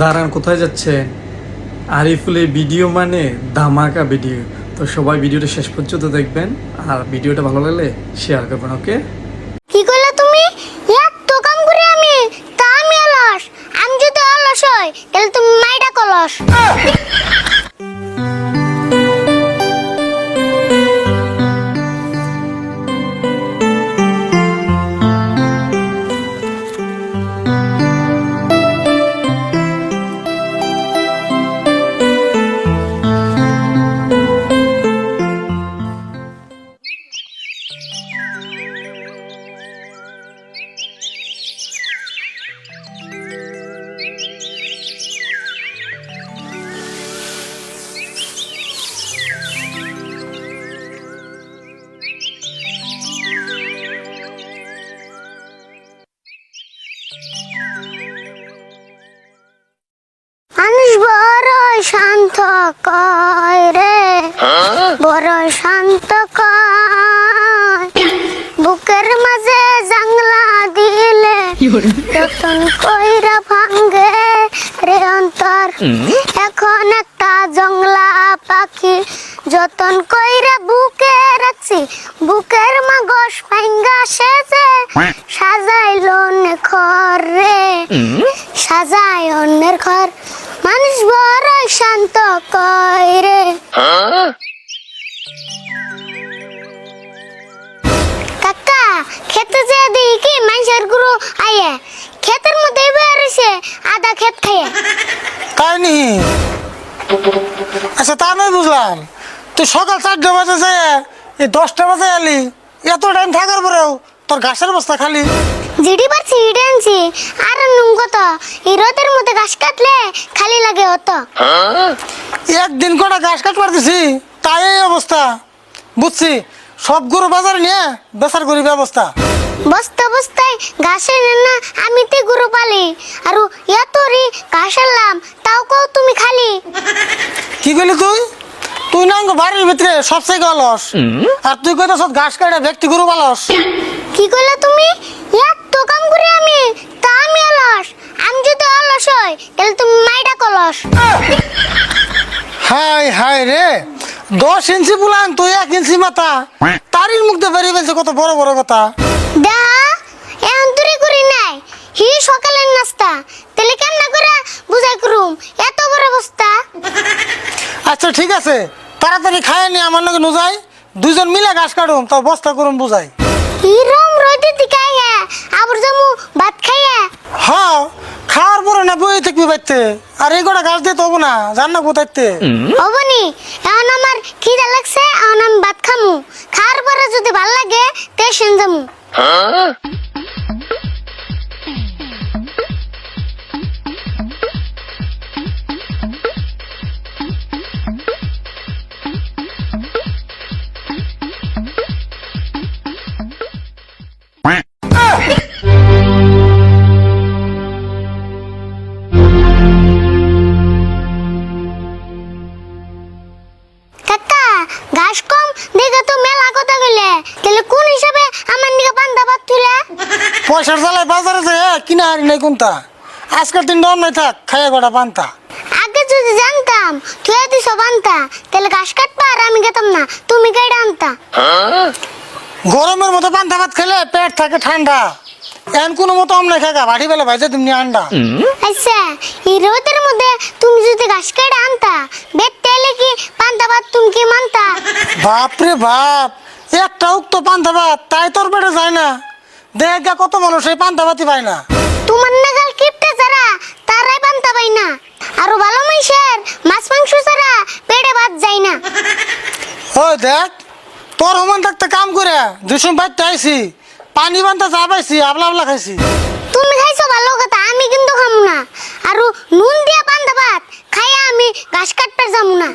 দাঁড়ান, কোথায় যাচ্ছে? আরিফুলের ভিডিও মানে ধামাকা ভিডিও। তো সবাই ভিডিওটা শেষ পর্যন্ত দেখবেন, আর ভিডিওটা ভালো লাগলে শেয়ার করবেন। ওকে, কি কইলা তুমি? এত কাম করে আমি অলস। আমি যদি অলস হই তাহলে তুমি মাইডা কলস। মানুষ বড় শান্ত কয় রে, বড় শান্ত কয়, বুকের মাঝে জাংলা দিলে যতন কইরা ভাঙ্গে রে অন্তর। এখন একটা জংলা পাখি যতন কইরা বুকে রাখছি, বুকের মাগস পাইঙ্গা সেজে সাজাইল অন্যের ঘর রে, সাজাই অন্যের ঘর। মানুষ বড় শান্ত কয় রে। কাকা, খেতে যে দেখি মানুষের গুরু আয়ে ক্ষেতের মধ্যে বেরিয়েছে আদা ক্ষেত খাইয়ে। তাই নি? আচ্ছা, তা নয় বুঝলাম। তুই সকাল 4টা বাজে যায় এই 10টা বাজে এলি, এত টাইম থাকার পরেও তোর ঘাসের বস্তা খালি। জিডি পারছি ইডে আনছি আর নুন কত, এই রোদের মধ্যে ঘাস কাটলে খালি লাগে অত। একদিন কটা ঘাস কাট পারতেছি, তাই এই অবস্থা। বুঝছি, সব গরু বাজারে নিয়ে বেচার করি ব্যবস্থা। বস্তা বস্তায় ঘাসে না আমি তে গরু পালি, আর এত রে ঘাস আনলাম তাও কও তুমি খালি। কি করলি তুই? তুই না বাড়ির ভিতরে সবচেয়ে অলস, আর তুই কইতাছ ঘাস কাটে ব্যক্তি গরু পালস। কি কইলা তুমি? এত কাম করে তা আমি অলস। আমি যদি অলস হই তাহলে তুমি মাইডা কলস। হাই হাই রে, 10 ইঞ্চি বুলান তুই 1 ইঞ্চি মাথা, তারির মুখ দিয়ে বেরিয়ে ফেলছে কত বড় বড় কথা। দা এখন তুই করি নাই হি সকালের নাস্তা, তাহলে কেমন করে বুঝাই করুম এত বড় বস্তা? আচ্ছা ঠিক আছে, তাড়াতাড়ি খায় নি, আমার নাকি নুজাই দুইজন মিলে ঘাস কাটুম, তাও বস্তা করুম বুঝাই। হিরম রোদে দিকাইয়া আবার জামু ভাত খাইয়া। হ্যাঁ, খাওয়ার পরে না বই থাকবি বাইতে, আর এই কটা ঘাস দিয়ে তো হবো না, জান না কোথাইতে। হবনি, এখন আমার খিদা লাগছে, এখন আমি ভাত খামু। খাওয়ার পরে যদি ভাল লাগে টেনশন যামু। কাকা, ঘাস কম দেখে তো মেলা কথা কইলে, তাহলে কোন হিসাবে আমার নিকে পান্তা ভাত তুইলা? পয়সার জ্বালায় বাজারে যে কিনা হারি নাই কোনটা, আজকের দিন ডর নাই, থাক খাইয়া কটা পান্তা। আগে যদি জানতাম তুই দিছ পান্তা, তাহলে ঘাস কাটবা আর আমি খেতাম না, তুমি কেডা আনতা। গরমের মতো পান্তা ভাত খেলে পেট থাকে ঠান্ডা, এন কোনো মতো আমনে খাগা বাড়ি বেলা ভাইজে তুমি আন্ডা। আচ্ছা, এই রোদের মধ্যে তুমি যদি ঘাস কেটে আনতা, বেড তেলে কি পান্তা ভাত তুমি কি মানতা? বাপরে বাপ, একটা উক্ত পান্তা ভাত তাই তোর পেটে যায় না, দেখ কত মানুষ এই পান্তা ভাতই পায় না। তোমার নাগাল কিপটে যারা তারাই পান্তা পাই না, আরো ভালো মানুষের মাছ মাংস ছাড়া পেটে ভাত যায় না। ওই দেখ, তোর সমান থাকতে কাম করে দুশো বাইতে আইসি, পানি বান্তা যা পাইছি আবলা আবলা খাইছি। তুমি খাইছো ভালো কথা, আমি কিন্তু খামু না। আর নুন দিয়া পান্তা ভাত খাইয়া আমি ঘাস কাটতে যামু না।